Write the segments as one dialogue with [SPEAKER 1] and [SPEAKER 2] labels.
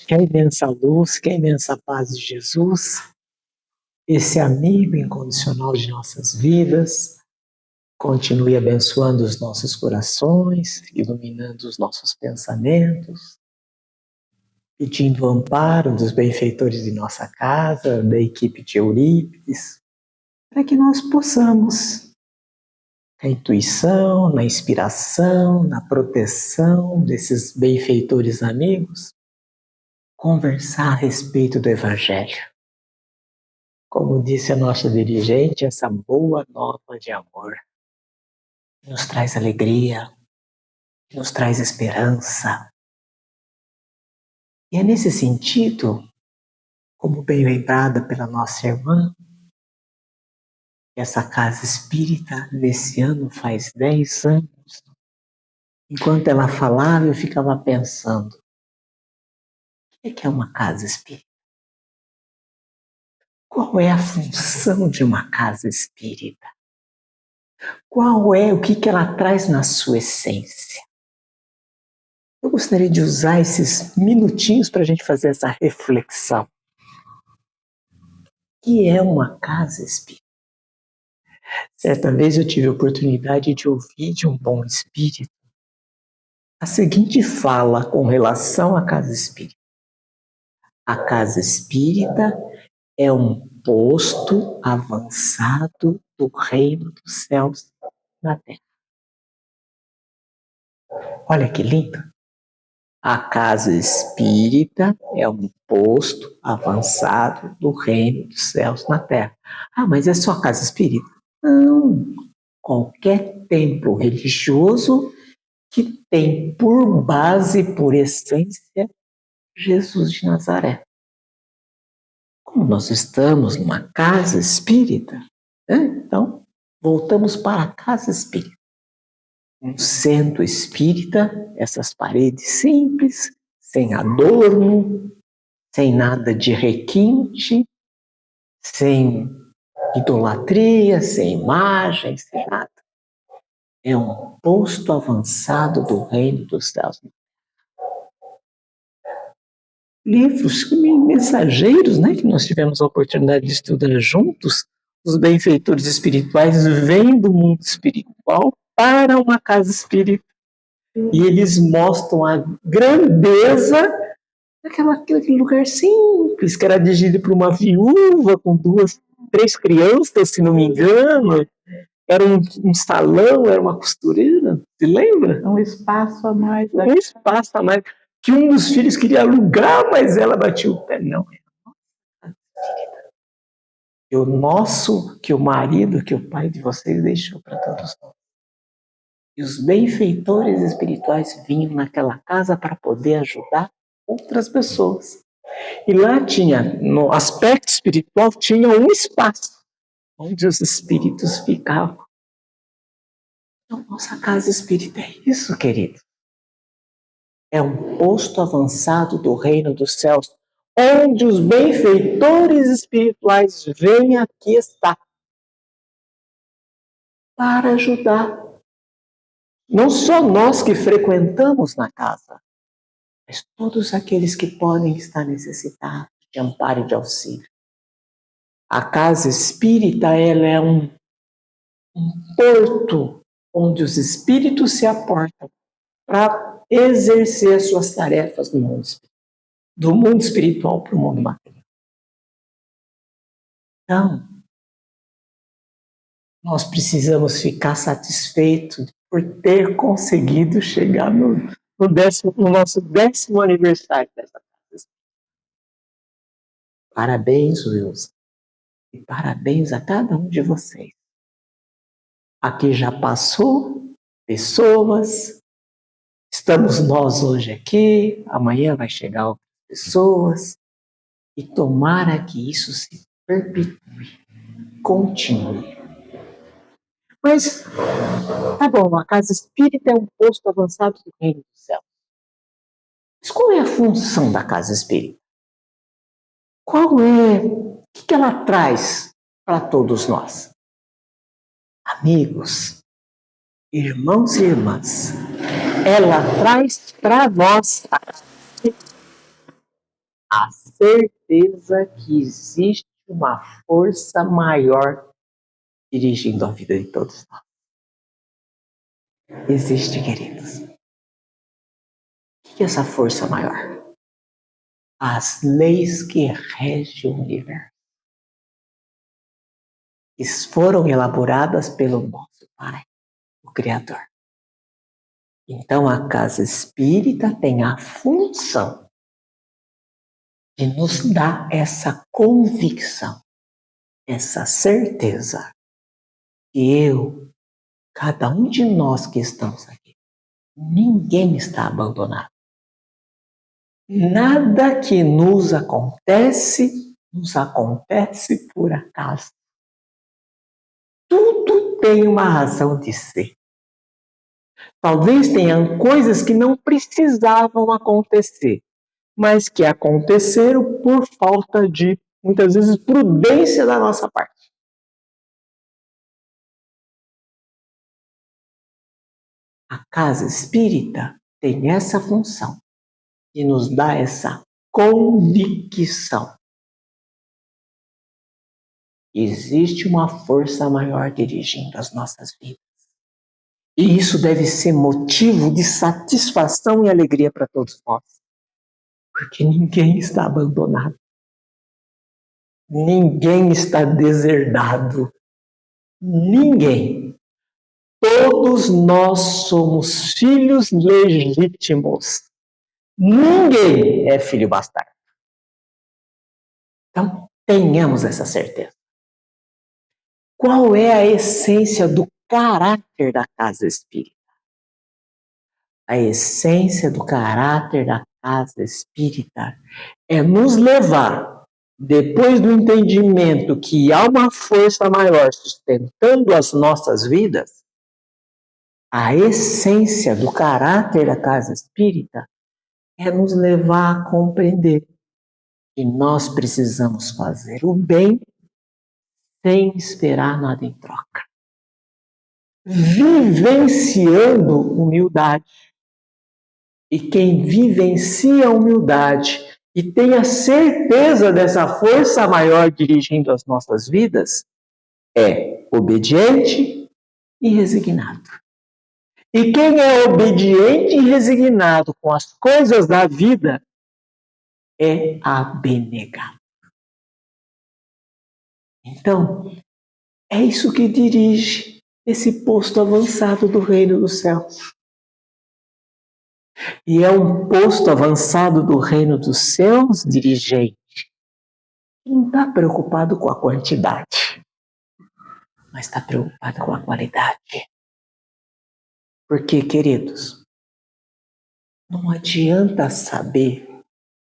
[SPEAKER 1] Que a imensa luz, que a imensa paz de Jesus, esse amigo incondicional de nossas vidas, continue abençoando os nossos corações, iluminando os nossos pensamentos, pedindo o amparo dos benfeitores de nossa casa, da equipe de Eurípides, para que nós possamos, na intuição, na inspiração, na proteção desses benfeitores amigos, conversar a respeito do Evangelho. Como disse a nossa dirigente, essa boa nova de amor nos traz alegria, nos traz esperança. E é nesse sentido, como bem lembrada pela nossa irmã, essa casa espírita desse ano faz 10 anos. Enquanto ela falava, eu ficava pensando, o que é uma casa espírita? Qual é a função de uma casa espírita? O que ela traz na sua essência? Eu gostaria de usar esses minutinhos para a gente fazer essa reflexão. O que é uma casa espírita? Certa vez eu tive a oportunidade de ouvir de um bom espírito a seguinte fala com relação à casa espírita. A casa espírita é um posto avançado do reino dos céus na terra. Olha que lindo! A casa espírita é um posto avançado do reino dos céus na terra. Ah, mas é só casa espírita? Não. Qualquer templo religioso que tem por base, por essência, Jesus de Nazaré. Como nós estamos numa casa espírita, então voltamos para a casa espírita. Um centro espírita, essas paredes simples, sem adorno, sem nada de requinte, sem idolatria, sem imagem, sem nada. É um posto avançado do reino dos céus. Livros, mensageiros, que nós tivemos a oportunidade de estudar juntos, os benfeitores espirituais vêm do mundo espiritual para uma casa espírita. E eles mostram a grandeza daquele lugar simples, que era dirigido por uma viúva com 3 crianças, se não me engano. Era um salão, era uma costureira, se lembra?
[SPEAKER 2] Um espaço a mais.
[SPEAKER 1] Um espaço a mais. Que um dos filhos queria alugar, mas ela batia o pé. Não, é o nosso, que o marido, que o pai de vocês deixou para todos nós. E os benfeitores espirituais vinham naquela casa para poder ajudar outras pessoas. E lá tinha, no aspecto espiritual, tinha um espaço onde os espíritos ficavam. Então, nossa casa espírita é isso, querido. É um posto avançado do reino dos céus, onde os benfeitores espirituais vêm aqui estar para ajudar. Não só nós que frequentamos na casa, mas todos aqueles que podem estar necessitados de amparo e de auxílio. A casa espírita, ela é um porto onde os espíritos se aportam para exercer suas tarefas no mundo espiritual, do mundo espiritual para o mundo material. Então, nós precisamos ficar satisfeitos por ter conseguido chegar no nosso 10º aniversário dessa casa. Parabéns, Wilson. E parabéns a cada um de vocês. Aqui já passou pessoas, estamos nós hoje aqui, amanhã vai chegar outras pessoas, e tomara que isso se perpetue, continue. Mas, tá bom, a casa espírita é um posto avançado do reino do céu. Mas qual é a função da casa espírita? O que ela traz para todos nós? Amigos, irmãos e irmãs, ela traz para nós A certeza que existe uma força maior dirigindo a vida de todos nós. Existe, queridos. O que é essa força maior? As leis que regem o universo. Que foram elaboradas pelo nosso Pai, o Criador. Então, a casa espírita tem a função de nos dar essa convicção, essa certeza que eu, cada um de nós que estamos aqui, ninguém está abandonado. Nada que nos acontece por acaso. Tudo tem uma razão de ser. Talvez tenham coisas que não precisavam acontecer, mas que aconteceram por falta de, muitas vezes, prudência da nossa parte. A casa espírita tem essa função de nos dar essa convicção. Existe uma força maior dirigindo as nossas vidas. E isso deve ser motivo de satisfação e alegria para todos nós. Porque ninguém está abandonado. Ninguém está deserdado. Ninguém. Todos nós somos filhos legítimos. Ninguém é filho bastardo. Então, tenhamos essa certeza. Qual é a essência do caráter da casa espírita? A essência do caráter da casa espírita é nos levar, depois do entendimento que há uma força maior sustentando as nossas vidas, a essência do caráter da casa espírita é nos levar a compreender que nós precisamos fazer o bem sem esperar nada em troca. Vivenciando humildade. E quem vivencia a humildade e tem a certeza dessa força maior dirigindo as nossas vidas é obediente e resignado. E quem é obediente e resignado com as coisas da vida é abnegado. Então, é isso que dirige esse posto avançado do reino dos céus. E é um posto avançado do reino dos céus dirigente. Não está preocupado com a quantidade, mas está preocupado com a qualidade. Porque, queridos, não adianta saber,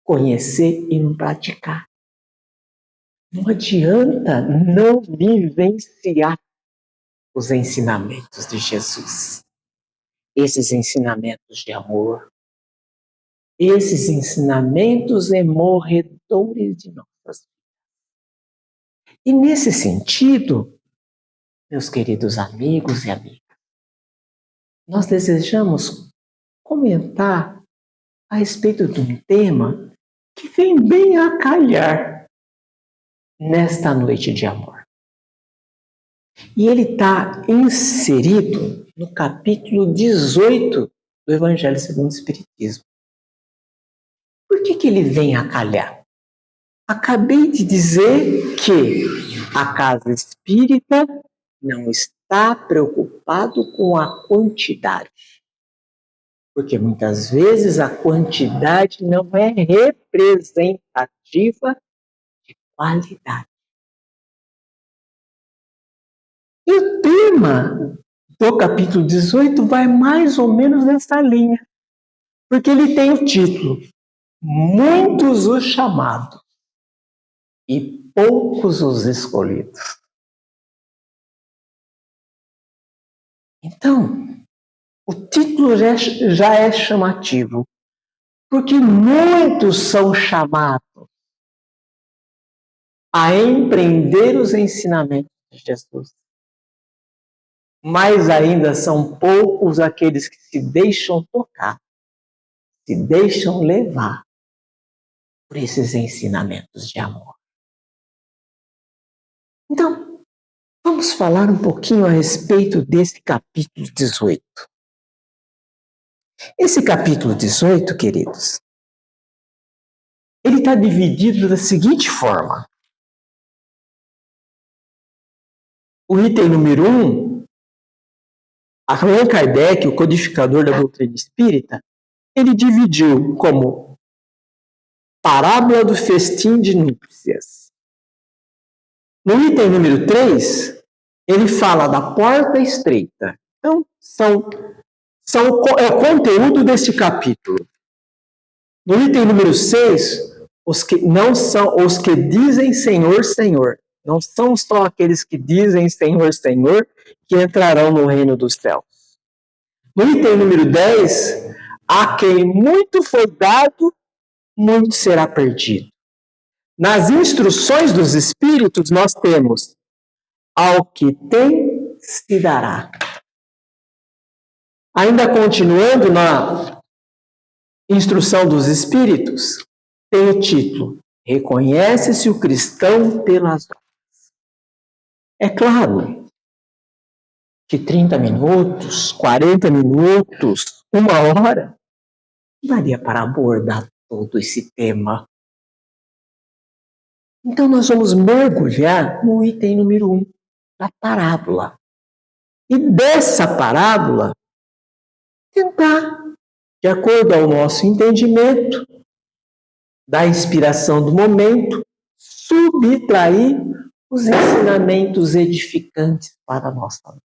[SPEAKER 1] conhecer e não praticar. Não adianta não vivenciar os ensinamentos de Jesus. Esses ensinamentos de amor, esses ensinamentos emorredores de nossas vidas. E nesse sentido, meus queridos amigos e amigas, nós desejamos comentar a respeito de um tema que vem bem a calhar nesta noite de amor. E ele está inserido no capítulo 18 do Evangelho segundo o Espiritismo. Por que ele vem a calhar? Acabei de dizer que a casa espírita não está preocupado com a quantidade. Porque muitas vezes a quantidade não é representativa de qualidade. E o tema do capítulo 18 vai mais ou menos nessa linha. Porque ele tem o título: Muitos os chamados e poucos os escolhidos. Então, o título já é chamativo, porque muitos são chamados a empreender os ensinamentos de Jesus. Mas ainda são poucos aqueles que se deixam tocar, se deixam levar por esses ensinamentos de amor. Então, vamos falar um pouquinho a respeito desse capítulo 18. Esse capítulo 18, queridos, ele está dividido da seguinte forma. O item número 1, Allan Kardec, o codificador da doutrina espírita, ele dividiu como parábola do festim de núpcias. No item número 3, ele fala da porta estreita. Então, é o conteúdo deste capítulo. No item número 6, os que não são os que dizem Senhor, Senhor. Não são só aqueles que dizem Senhor, Senhor, que entrarão no reino dos céus. No item número 10, a quem muito foi dado, muito será perdido. Nas instruções dos Espíritos, nós temos: ao que tem, se dará. Ainda continuando na instrução dos Espíritos, tem o título: Reconhece-se o cristão pelas obras. É claro que 30 minutos, 40 minutos, 1 hora, daria para abordar todo esse tema. Então, nós vamos mergulhar no item número 1, da parábola. E dessa parábola, tentar, de acordo ao nosso entendimento, da inspiração do momento, subtrair os ensinamentos edificantes para a nossa vida.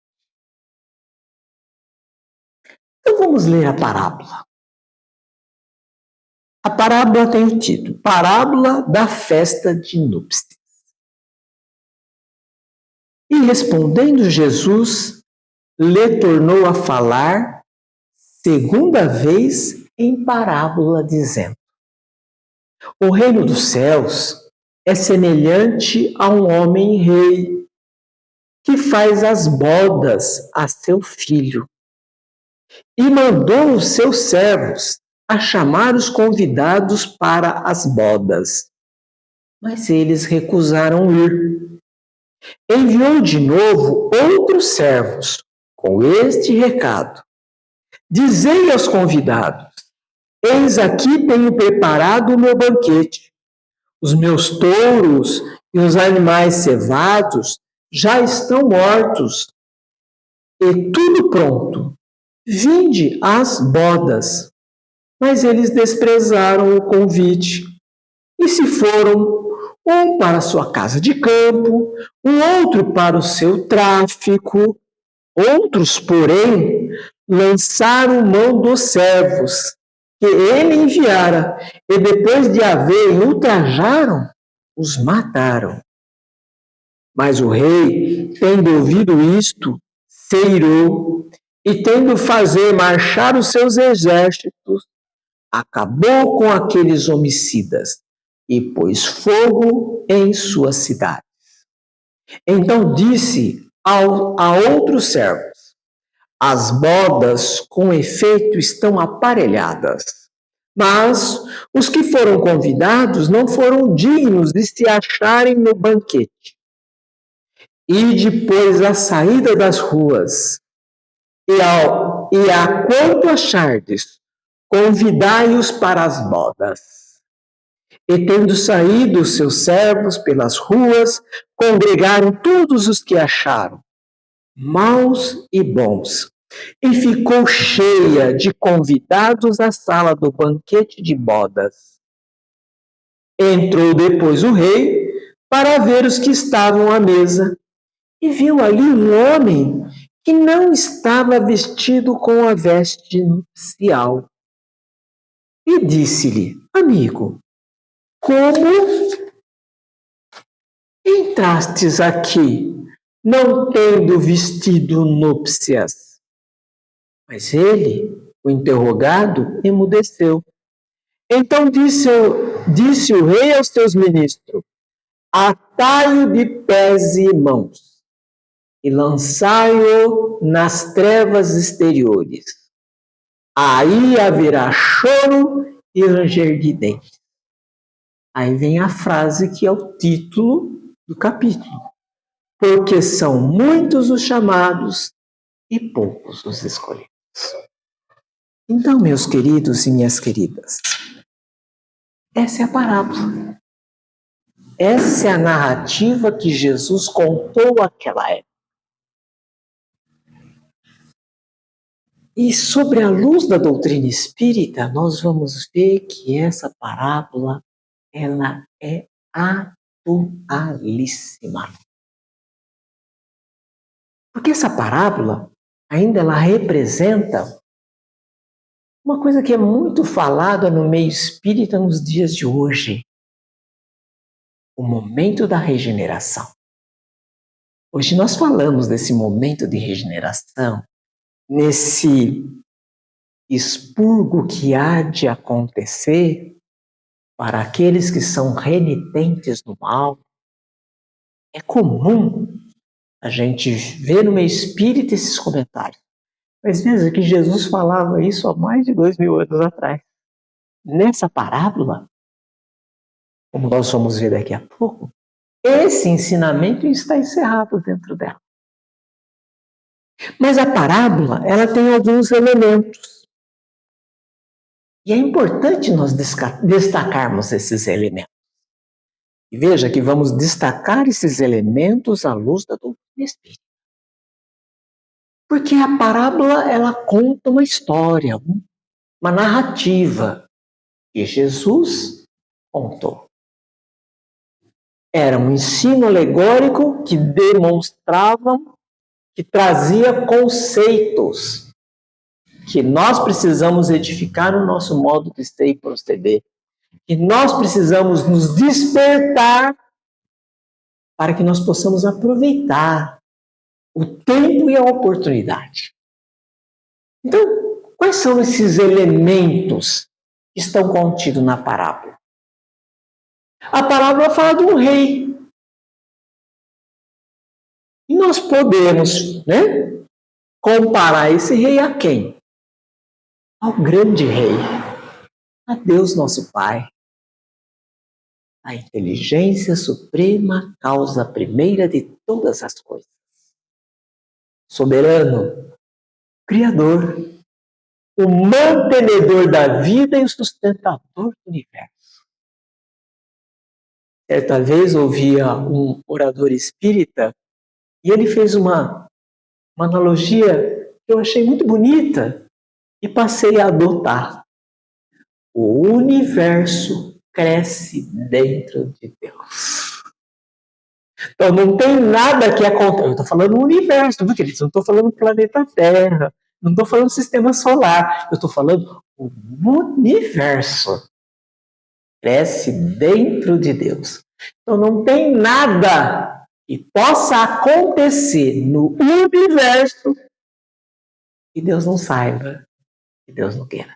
[SPEAKER 1] Então, vamos ler a parábola. A parábola tem o título: Parábola da festa de núpcias. E respondendo Jesus, lhe tornou a falar segunda vez em parábola, dizendo: O reino dos céus é semelhante a um homem rei que faz as bodas a seu filho e mandou os seus servos a chamar os convidados para as bodas. Mas eles recusaram ir. Enviou de novo outros servos com este recado: Dizei aos convidados: Eis aqui tenho preparado o meu banquete. Os meus touros e os animais cevados já estão mortos. E tudo pronto. Vinde às bodas. Mas eles desprezaram o convite e se foram, um para sua casa de campo, o outro para o seu tráfico. Outros, porém, lançaram mão dos servos que ele enviara, e depois de haverem ultrajaram, os mataram. Mas o rei, tendo ouvido isto, se irou, e tendo fazer marchar os seus exércitos, acabou com aqueles homicidas e pôs fogo em suas cidades. Então disse a outros servos: As bodas com efeito estão aparelhadas, mas os que foram convidados não foram dignos de se acharem no banquete. E depois a saída das ruas, e a quanto achardes, convidai-os para as bodas. E tendo saído os seus servos pelas ruas, congregaram todos os que acharam, maus e bons, e ficou cheia de convidados a sala do banquete de bodas. Entrou depois o rei para ver os que estavam à mesa, e viu ali um homem que não estava vestido com a veste nupcial. E disse-lhe: Amigo, como entrastes aqui, não tendo vestido núpcias? Mas ele, o interrogado, emudeceu. Então disse o rei aos seus ministros: Atai-o de pés e mãos e lançai-o nas trevas exteriores. Aí haverá choro e ranger de dentes. Aí vem a frase que é o título do capítulo. Porque são muitos os chamados e poucos os escolhidos. Então, meus queridos e minhas queridas, essa é a parábola. Essa é a narrativa que Jesus contou àquela época. E sobre a luz da doutrina espírita, nós vamos ver que essa parábola, ela é atualíssima. Porque essa parábola, ainda ela representa uma coisa que é muito falada no meio espírita nos dias de hoje. O momento da regeneração. Hoje nós falamos desse momento de regeneração, nesse expurgo que há de acontecer para aqueles que são renitentes no mal. É comum a gente ver no meio espírita esses comentários. Mas veja que Jesus falava isso há mais de 2000 anos atrás. Nessa parábola, como nós vamos ver daqui a pouco, esse ensinamento está encerrado dentro dela. Mas a parábola, ela tem alguns elementos. E é importante nós destacarmos esses elementos. E veja que vamos destacar esses elementos à luz da doutrina espírita. Porque a parábola, ela conta uma história, uma narrativa que Jesus contou. Era um ensino alegórico que demonstrava, que trazia conceitos que nós precisamos edificar no nosso modo de ser e proceder. Que nós precisamos nos despertar para que nós possamos aproveitar o tempo e a oportunidade. Então, quais são esses elementos que estão contidos na parábola? A parábola fala de um rei. E nós podemos, comparar esse rei a quem? Ao grande rei, a Deus nosso Pai. A inteligência suprema, causa primeira de todas as coisas. Soberano, Criador, o mantenedor da vida e o sustentador do universo. Certa vez ouvia um orador espírita e ele fez uma analogia que eu achei muito bonita e passei a adotar. O universo cresce dentro de Deus. Então não tem nada que acontece. Eu estou falando universo, viu, queridos? Não estou falando planeta Terra, não estou falando sistema solar, eu estou falando o universo cresce dentro de Deus. Então não tem nada que possa acontecer no universo que Deus não saiba, que Deus não queira.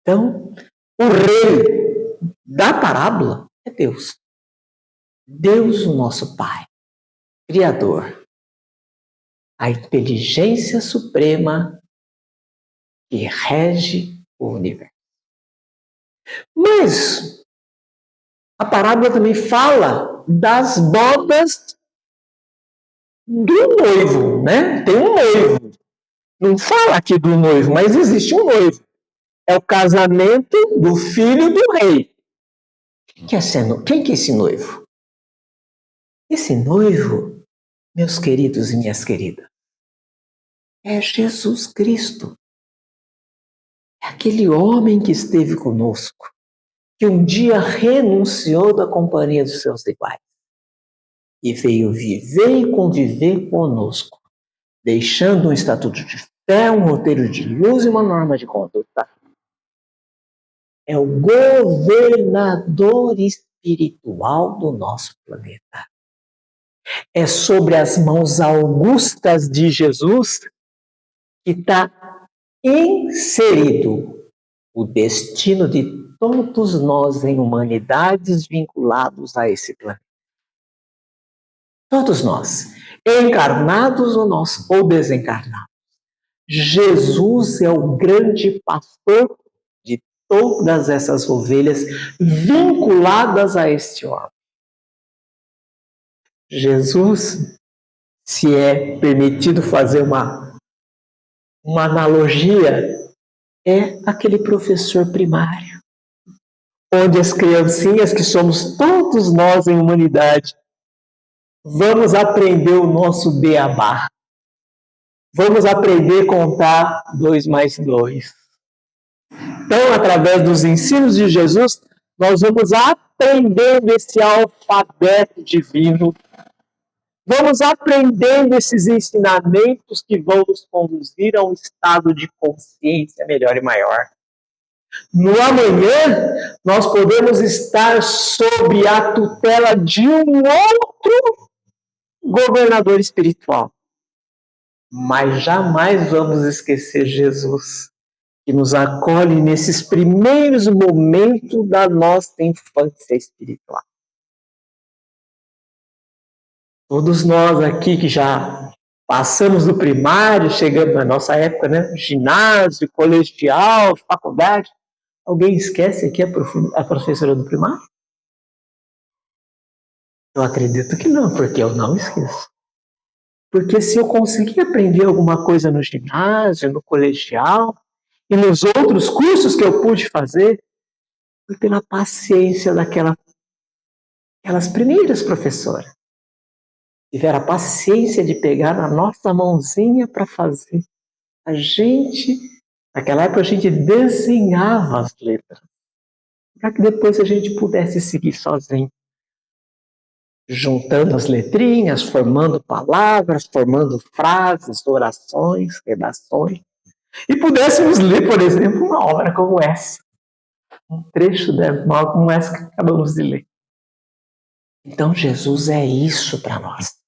[SPEAKER 1] Então, o rei da parábola é Deus. Deus, o nosso Pai, Criador. A inteligência suprema que rege o universo. Mas a parábola também fala das bodas do noivo, né? Tem um noivo. Não fala aqui do noivo, mas existe um noivo. É o casamento do filho do rei. Quem que é esse noivo? Esse noivo, meus queridos e minhas queridas, é Jesus Cristo. É aquele homem que esteve conosco, que um dia renunciou da companhia dos seus iguais e veio viver e conviver conosco, deixando um estatuto de fé, um roteiro de luz e uma norma de conduta. É o governador espiritual do nosso planeta. É sobre as mãos augustas de Jesus que está inserido o destino de todos nós em humanidades vinculados a esse planeta. Todos nós, encarnados ou desencarnados. Jesus é o grande pastor de todas essas ovelhas vinculadas a este órgão. Jesus, se é permitido fazer uma analogia, é aquele professor primário, onde as criancinhas, que somos todos nós em humanidade, vamos aprender o nosso beabá. Vamos aprender a contar 2 mais 2. Então, através dos ensinos de Jesus, nós vamos aprendendo esse alfabeto divino. Vamos aprendendo esses ensinamentos que vão nos conduzir a um estado de consciência melhor e maior. No amanhã, nós podemos estar sob a tutela de um outro governador espiritual. Mas jamais vamos esquecer Jesus, que nos acolhe nesses primeiros momentos da nossa infância espiritual. Todos nós aqui que já passamos do primário, chegamos na nossa época, né? Ginásio, colegial, faculdade. Alguém esquece aqui a professora do primário? Eu acredito que não, porque eu não esqueço. Porque se eu conseguir aprender alguma coisa no ginásio, no colegial e nos outros cursos que eu pude fazer, foi pela paciência daquelas primeiras professoras. Tiveram a paciência de pegar na nossa mãozinha para fazer. Naquela época a gente desenhava as letras, para que depois a gente pudesse seguir sozinho. Juntando as letrinhas, formando palavras, formando frases, orações, redações. E pudéssemos ler, por exemplo, uma obra como essa. Um trecho de uma obra como essa que acabamos de ler. Então Jesus é isso para nós.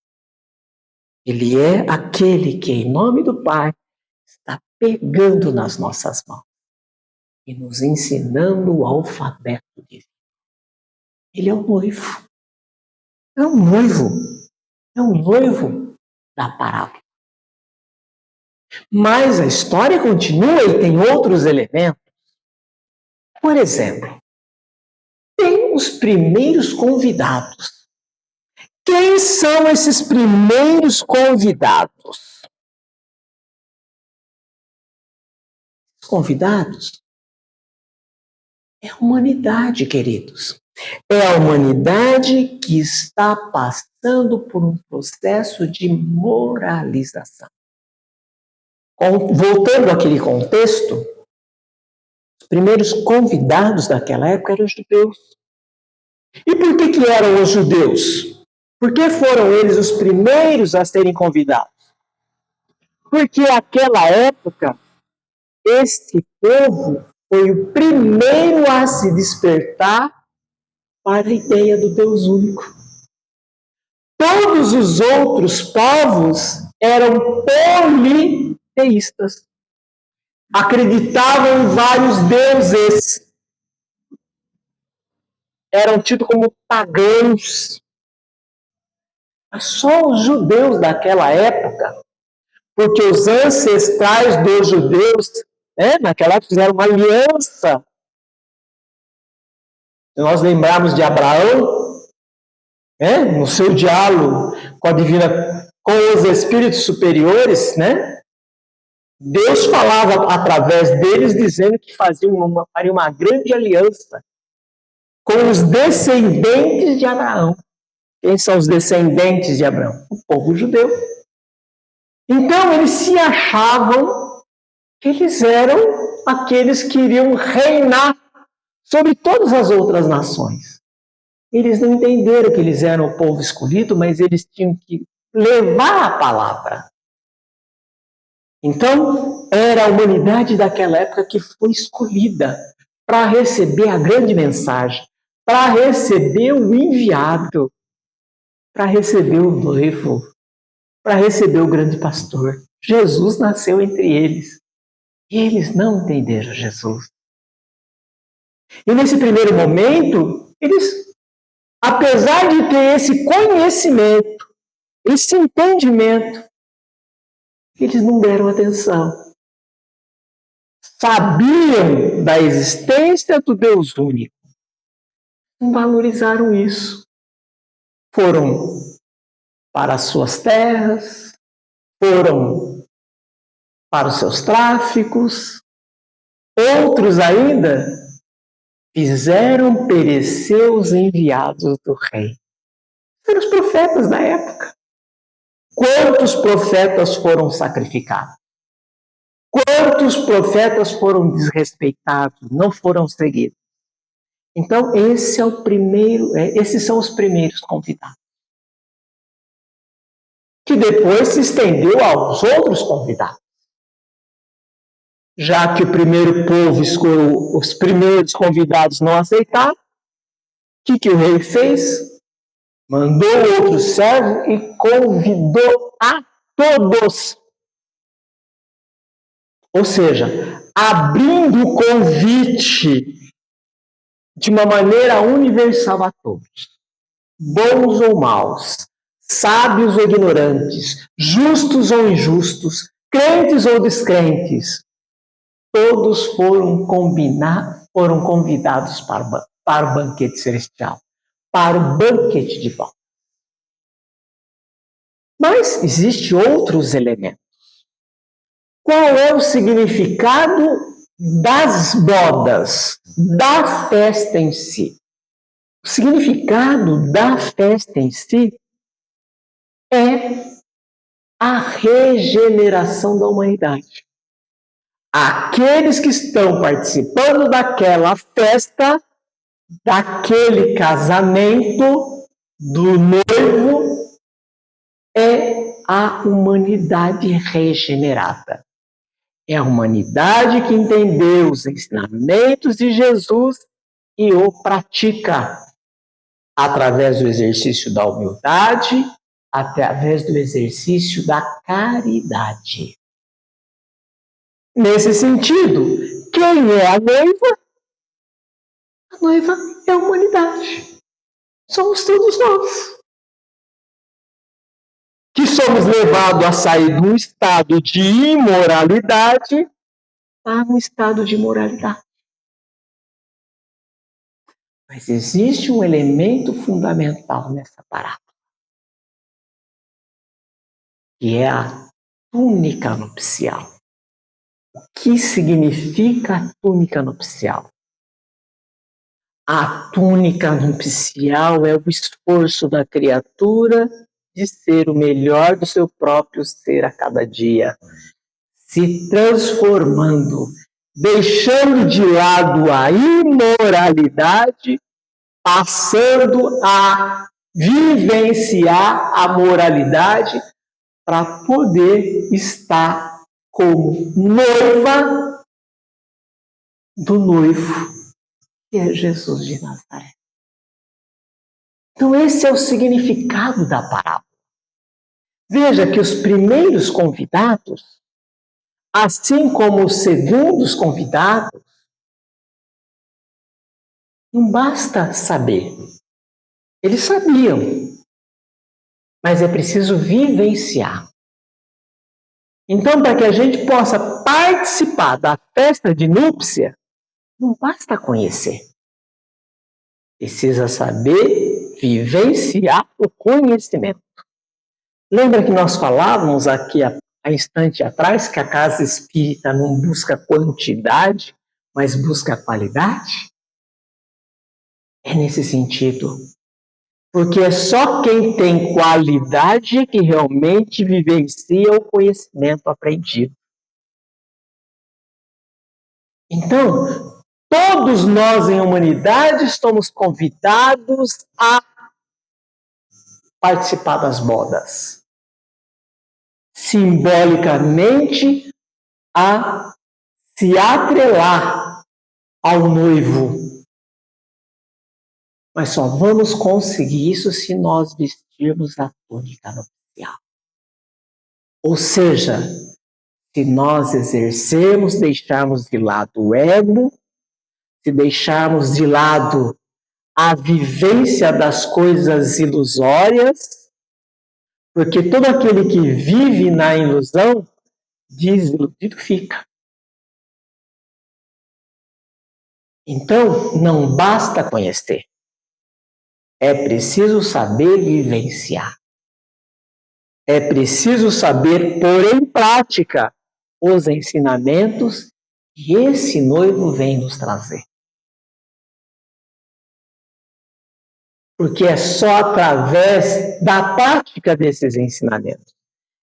[SPEAKER 1] Ele é aquele que, em nome do Pai, está pegando nas nossas mãos e nos ensinando o alfabeto divino. Ele é o noivo. É um noivo. É um noivo da parábola. Mas a história continua e tem outros elementos. Por exemplo, tem os primeiros convidados. Quem são esses primeiros convidados? Os convidados é a humanidade, queridos. É a humanidade que está passando por um processo de moralização. Voltando àquele contexto, os primeiros convidados daquela época eram os judeus. E por que eram os judeus? Por que foram eles os primeiros a serem convidados? Porque naquela época, este povo foi o primeiro a se despertar para a ideia do Deus único. Todos os outros povos eram politeístas. Acreditavam em vários deuses. Eram tidos como pagãos. Mas só os judeus daquela época, porque os ancestrais dos judeus, naquela época fizeram uma aliança. Se nós lembrarmos de Abraão, no seu diálogo com a divina, com os espíritos superiores, Deus falava através deles, dizendo que faria uma grande aliança com os descendentes de Abraão. Quem são os descendentes de Abraão? O povo judeu. Então, eles se achavam que eles eram aqueles que iriam reinar sobre todas as outras nações. Eles não entenderam que eles eram o povo escolhido, mas eles tinham que levar a palavra. Então, era a humanidade daquela época que foi escolhida para receber a grande mensagem, para receber o enviado, para receber o noivo, para receber o grande pastor. Jesus nasceu entre eles. E eles não entenderam Jesus. E nesse primeiro momento, eles, apesar de ter esse conhecimento, esse entendimento, eles não deram atenção. sabiam da existência do Deus único, não valorizaram isso. Foram para as suas terras, foram para os seus tráficos. Outros ainda fizeram perecer os enviados do rei. Eram os profetas da época. Quantos profetas foram sacrificados? Quantos profetas foram desrespeitados, não foram seguidos? Então, esses são os primeiros convidados. Que depois se estendeu aos outros convidados. Já que o primeiro povo escolheu, os primeiros convidados não aceitaram, o que o rei fez? Mandou outro servo e convidou a todos. Ou seja, abrindo o convite de uma maneira universal a todos. Bons ou maus, sábios ou ignorantes, justos ou injustos, crentes ou descrentes, todos foram convidados para o banquete celestial, para o banquete de pão. Mas existem outros elementos. Qual é o significado das bodas, da festa em si? O significado da festa em si é a regeneração da humanidade. Aqueles que estão participando daquela festa, daquele casamento do noivo, é a humanidade regenerada. É a humanidade que entendeu os ensinamentos de Jesus e o pratica através do exercício da humildade, através do exercício da caridade. Nesse sentido, quem é a noiva? A noiva é a humanidade. Somos todos nós. Que somos levados a sair de um estado de imoralidade a um estado de moralidade. Mas existe um elemento fundamental nessa parábola, que é a túnica nupcial. O que significa a túnica nupcial? A túnica nupcial é o esforço da criatura de ser o melhor do seu próprio ser a cada dia, se transformando, deixando de lado a imoralidade, passando a vivenciar a moralidade para poder estar como noiva do noivo, que é Jesus de Nazaré. Então esse é o significado da parábola. Veja que os primeiros convidados, assim como os segundos convidados, não basta saber. Eles sabiam, mas é preciso vivenciar. Então, para que a gente possa participar da festa de núpcia, não basta conhecer. Precisa saber vivenciar o conhecimento. Lembra que nós falávamos aqui há instante atrás que a casa espírita não busca quantidade, mas busca qualidade? É nesse sentido. Porque é só quem tem qualidade que realmente vivencia o conhecimento aprendido. Então, todos nós em humanidade estamos convidados a participar das bodas. Simbolicamente, a se atrelar ao noivo. Mas só vamos conseguir isso se nós vestirmos a túnica nupcial. Ou seja, se nós exercermos, deixarmos de lado o ego, se deixarmos de lado a vivência das coisas ilusórias, porque todo aquele que vive na ilusão, desiludido fica. Então, não basta conhecer. É preciso saber vivenciar. É preciso saber pôr em prática os ensinamentos que esse noivo vem nos trazer. Porque é só através da prática desses ensinamentos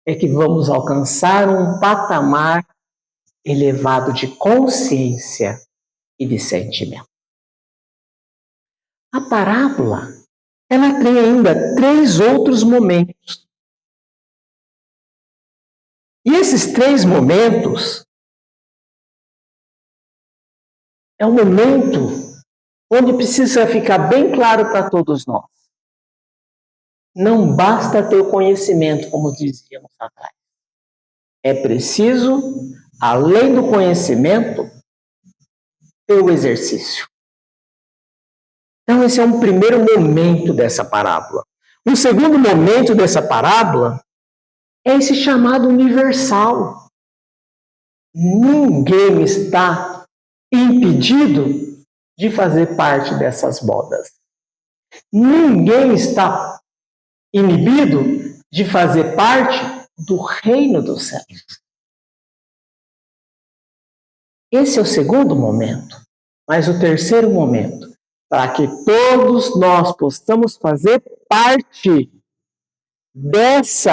[SPEAKER 1] é que vamos alcançar um patamar elevado de consciência e de sentimento. A parábola, ela tem ainda 3 outros momentos. E esses 3 momentos é um momento onde precisa ficar bem claro para todos nós. Não basta ter o conhecimento, como dizíamos atrás. É preciso, além do conhecimento, ter o exercício. Então, esse é um primeiro momento dessa parábola. Um segundo momento dessa parábola é esse chamado universal. Ninguém está impedido de fazer parte dessas bodas. Ninguém está inibido de fazer parte do reino dos céus. Esse é o segundo momento. Mas o terceiro momento, para que todos nós possamos fazer parte desse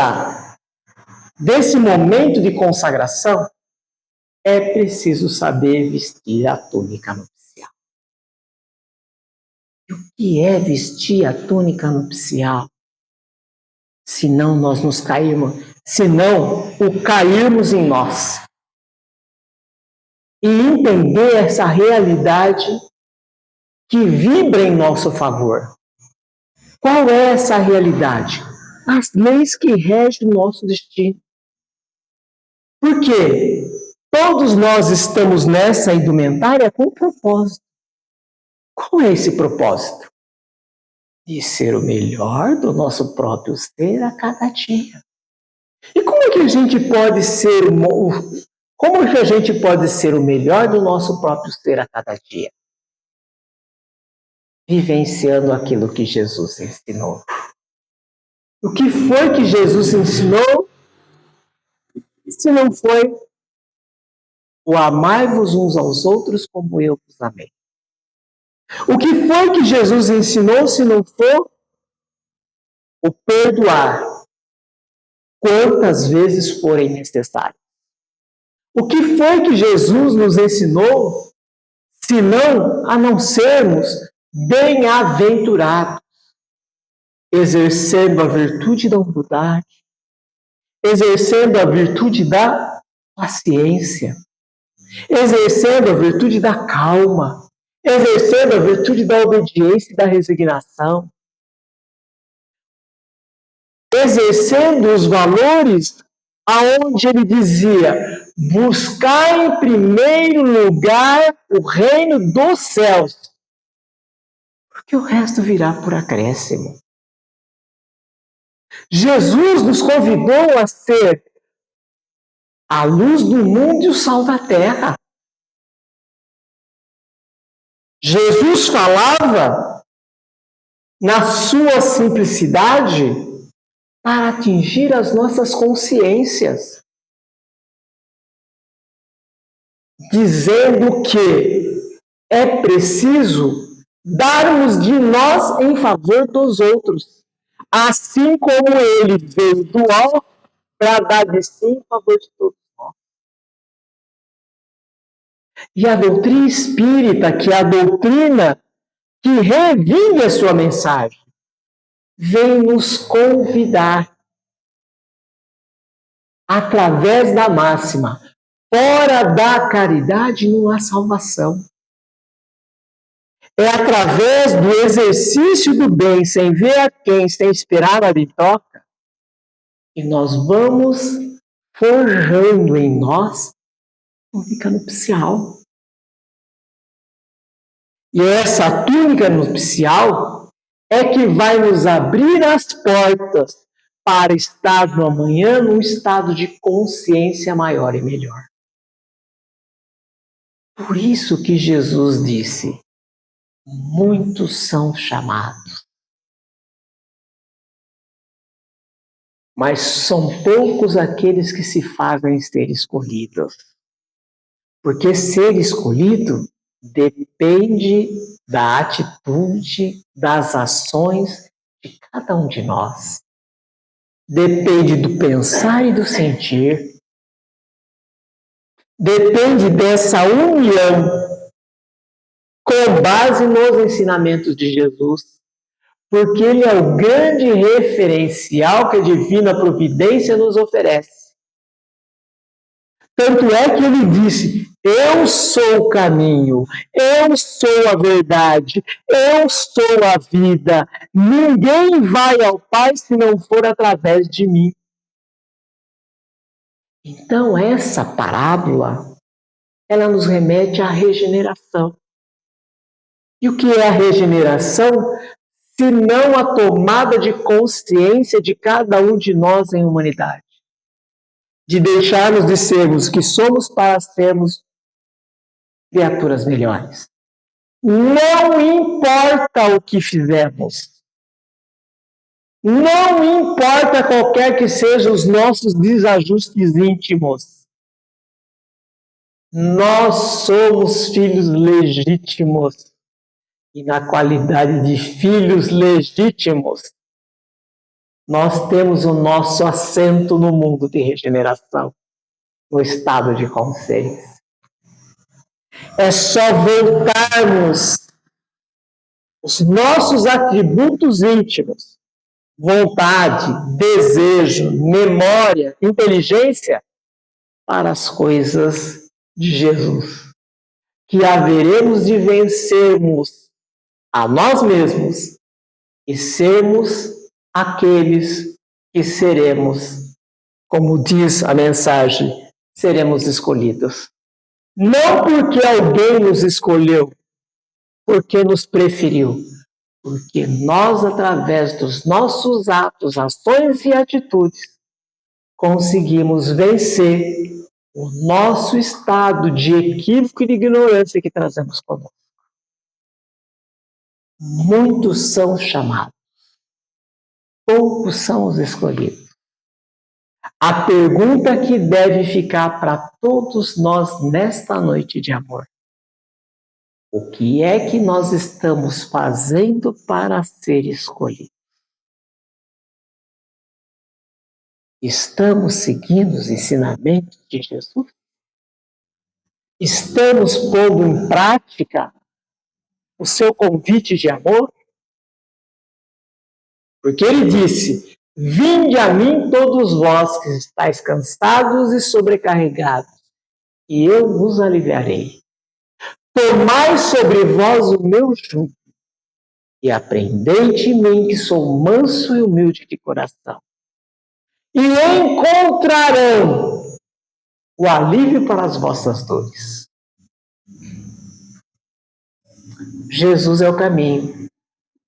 [SPEAKER 1] momento de consagração, é preciso saber vestir a túnica nupcial. E o que é vestir a túnica nupcial? Senão nós nos cairmos, senão o cairmos em nós. E entender essa realidade que vibra em nosso favor. Qual é essa realidade? As leis que regem o nosso destino. Por quê? Todos nós estamos nessa indumentária com um propósito. Qual é esse propósito? De ser o melhor do nosso próprio ser a cada dia. E como é que a gente pode ser o melhor do nosso próprio ser a cada dia? Vivenciando aquilo que Jesus ensinou. O que foi que Jesus ensinou? Se não foi o amai-vos uns aos outros como eu vos amei. O que foi que Jesus ensinou se não for o perdoar quantas vezes forem necessárias? O que foi que Jesus nos ensinou se não sermos bem-aventurados, exercendo a virtude da humildade, exercendo a virtude da paciência, exercendo a virtude da calma, exercendo a virtude da obediência e da resignação, exercendo os valores aonde ele dizia: buscar em primeiro lugar o reino dos céus, porque o resto virá por acréscimo. Jesus nos convidou a ser a luz do mundo e o sal da terra. Jesus falava na sua simplicidade para atingir as nossas consciências, dizendo que é preciso darmos de nós em favor dos outros, assim como ele veio do alto para dar de si em favor de todos nós. E a doutrina espírita, que é a doutrina que revive a sua mensagem, vem nos convidar, através da máxima: fora da caridade não há salvação. É através do exercício do bem, sem ver a quem, sem esperar a bitoca, que nós vamos forjando em nós túnica nupcial. E essa túnica nupcial é que vai nos abrir as portas para estar no amanhã num estado de consciência maior e melhor. Por isso que Jesus disse: muitos são chamados, mas são poucos aqueles que se fazem ser escolhidos. Porque ser escolhido depende da atitude, das ações de cada um de nós. Depende do pensar e do sentir. Depende dessa união com base nos ensinamentos de Jesus. Porque ele é o grande referencial que a divina providência nos oferece. Tanto é que ele disse: eu sou o caminho, eu sou a verdade, eu sou a vida. Ninguém vai ao Pai se não for através de mim. Então essa parábola, ela nos remete à regeneração. E o que é a regeneração? Se não a tomada de consciência de cada um de nós em humanidade. De deixarmos de sermos o que somos para sermos criaturas melhores. Não importa o que fizemos. Não importa qualquer que sejam os nossos desajustes íntimos. Nós somos filhos legítimos. E na qualidade de filhos legítimos, nós temos o nosso assento no mundo de regeneração, no estado de consciência. É só voltarmos os nossos atributos íntimos, vontade, desejo, memória, inteligência, para as coisas de Jesus. Que haveremos de vencermos a nós mesmos e sermos aqueles que seremos, como diz a mensagem, seremos escolhidos. Não porque alguém nos escolheu, porque nos preferiu, porque nós, através dos nossos atos, ações e atitudes, conseguimos vencer o nosso estado de equívoco e de ignorância que trazemos conosco. Muitos são chamados, poucos são os escolhidos. A pergunta que deve ficar para todos nós nesta noite de amor: o que é que nós estamos fazendo para ser escolhidos? Estamos seguindo os ensinamentos de Jesus? Estamos pondo em prática o seu convite de amor? Porque ele disse: vinde a mim todos vós que estáis cansados e sobrecarregados, e eu vos aliviarei. Tomai sobre vós o meu jugo e aprendei de mim, que sou manso e humilde de coração. E encontrarão o alívio para as vossas dores. Jesus é o caminho,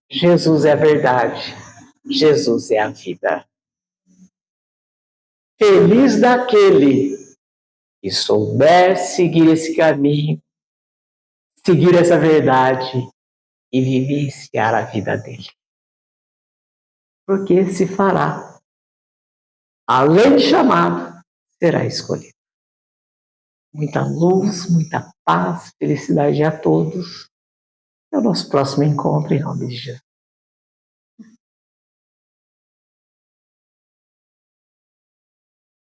[SPEAKER 1] Jesus é a verdade, Jesus é a vida. Feliz daquele que souber seguir esse caminho, seguir essa verdade e vivenciar a vida dele. Porque se fará, além de chamado, será escolhido. Muita luz, muita paz, felicidade a todos. Até o nosso próximo encontro, em nome de Jesus.